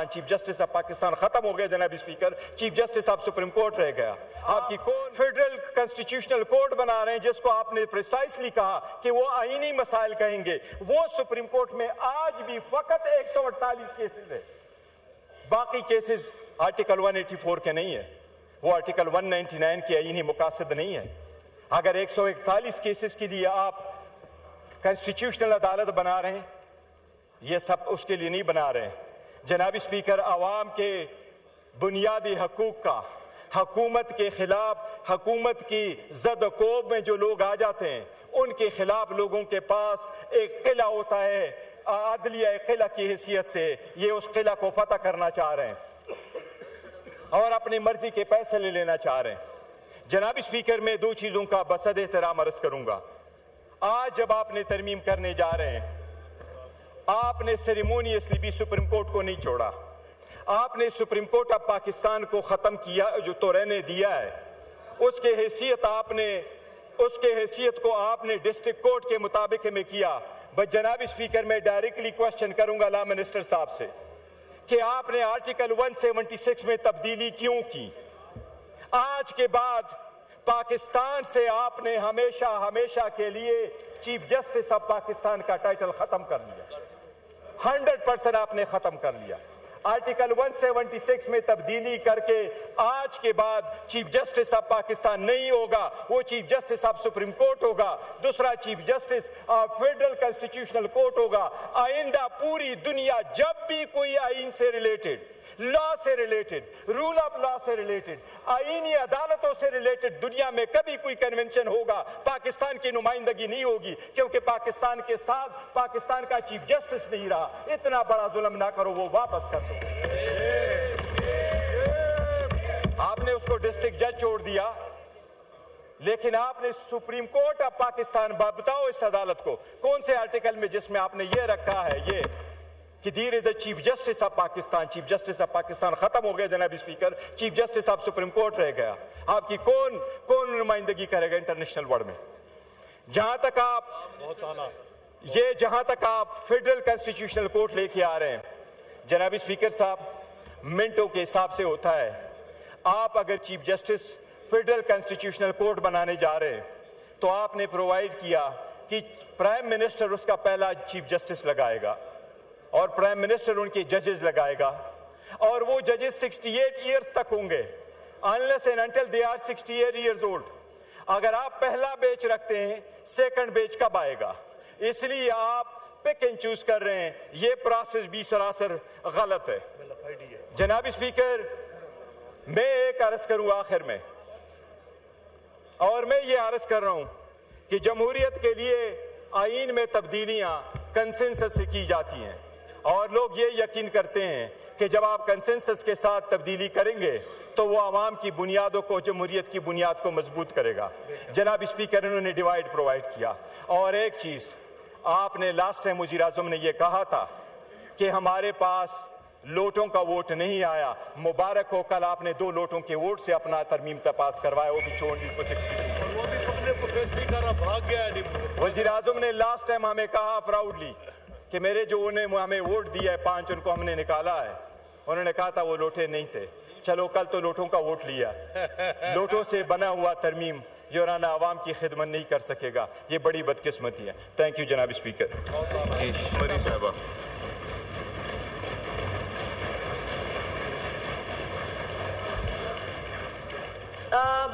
Chief justice of Pakistan खत्म हो गया जनाब speaker, chief justice of supreme court रह गया। आपकी कौन फेडरल कॉन्स्टिट्यूशनल कोर्ट बना रहे हैं जिसको आपने प्रिसाइसली कहा कि वो आईनी मसाइल कहेंगे, वो सुप्रीम कोर्ट में आज भी फकत 148 केसेस है, बाकी केसेस आर्टिकल 184 के नहीं है, वो आर्टिकल 199 के आईनी मुकासद नहीं है। अगर 141 केसेस के लिए आप कॉन्स्टिट्यूशनल अदालत बना रहे हैं, ये सब उसके लिए नहीं बना रहे हैं। जनाब स्पीकर, आवाम के बुनियादी हकूक का हुकूमत के खिलाफ, हुकूमत की जद कोब में जो लोग आ जाते हैं उनके खिलाफ लोगों के पास एक किला होता है, अदलिया किला की हैसियत से ये उस किला को फतह करना चाह रहे हैं और अपनी मर्जी के पैसे ले लेना चाह रहे हैं। जनाब स्पीकर, मैं दो चीज़ों का बसद एहतराम अर्ज करूंगा। आज जब आपने तरमीम करने जा रहे हैं, आपने सेरेमोनियसली भी सुप्रीम कोर्ट को नहीं छोड़ा, आपने सुप्रीम कोर्ट ऑफ पाकिस्तान को ख़त्म किया जो तो रहने दिया है, उसके हैसियत को आपने डिस्ट्रिक्ट कोर्ट के मुताबिक में किया। बस जनाब स्पीकर, मैं डायरेक्टली क्वेश्चन करूंगा लॉ मिनिस्टर साहब से कि आपने आर्टिकल 176 में तब्दीली क्यों की? आज के बाद पाकिस्तान से आपने हमेशा हमेशा के लिए चीफ जस्टिस ऑफ पाकिस्तान का टाइटल खत्म कर लिया, 100% आपने खत्म कर लिया। आर्टिकल 176 में तब्दीली करके आज के बाद चीफ जस्टिस ऑफ पाकिस्तान नहीं होगा, वो chief justice of supreme court होगा, दूसरा chief justice of federal constitutional court होगा। आइंदा पूरी दुनिया जब भी कोई आइन से रिलेटेड, लॉ से रिलेटेड, रूल ऑफ लॉ से रिलेटेड, आईनी अदालतों से रिलेटेड दुनिया में कभी कोई कन्वेंशन होगा, पाकिस्तान की नुमाइंदगी नहीं होगी, क्योंकि पाकिस्तान के साथ पाकिस्तान का चीफ जस्टिस नहीं रहा। इतना बड़ा जुल्म ना करो, वो वापस कर दो। आपने उसको डिस्ट्रिक्ट जज छोड़ दिया, लेकिन आपने सुप्रीम कोर्ट ऑफ पाकिस्तान, बताओ इस अदालत को कौन से आर्टिकल में जिसमें आपने ये रखा है ये कि there is a chief justice of Pakistan. Chief justice of Pakistan खत्म हो गया जनाब speaker, chief justice of supreme court रह गया। आपकी कौन नुमाइंदगी करेगा इंटरनेशनल वर्ल्ड में? जहां तक आप फेडरल कॉन्स्टिट्यूशनल कोर्ट लेके आ रहे हैं जनाब स्पीकर साहब, मिनटों के हिसाब से होता है। आप अगर chief justice federal constitutional court बनाने जा रहे हैं तो आपने प्रोवाइड किया कि प्राइम मिनिस्टर उसका पहला चीफ जस्टिस लगाएगा और प्राइम मिनिस्टर उनके जजेस लगाएगा, और वो जजेस 68 इयर्स तक होंगे, unless and until they are 68 years old. अगर आप पहला बेच रखते हैं, सेकंड बेच कब आएगा? इसलिए आप पिक एंड चूज कर रहे हैं, ये प्रोसेस भी सरासर गलत है। जनाब स्पीकर, मैं एक अर्ज करूं आखिर में, और मैं ये अर्ज कर रहा हूं कि जमहूरियत के लिए आईन में तब्दीलियां कंसेंसस से की जाती हैं, और लोग ये यकीन करते हैं कि जब आप कंसेंसस के साथ तब्दीली करेंगे तो वो आवाम की बुनियादों को, जमहूरियत की बुनियाद को मजबूत करेगा। जनाब स्पीकर, इन्होंने डिवाइड प्रोवाइड किया। और एक चीज़ आपने लास्ट टाइम वज़ीर आज़म ने ये कहा था कि हमारे पास लोटों का वोट नहीं आया। मुबारक हो, कल आपने 2 लोटों के वोट से अपना तरमीम पास करवाया, वो भी 64। वज़ीर आज़म ने लास्ट टाइम हमें कहा प्राउडली कि मेरे जो उन्हें हमें वोट दिया है 5, उनको हमने निकाला है। उन्होंने कहा था वो लोटे नहीं थे। चलो कल तो लोटों का वोट लिया। लोटों से बना हुआ तरमीम योराना आवाम की खिदमत नहीं कर सकेगा, ये बड़ी बदकिस्मती है। थैंक यू जनाब स्पीकर।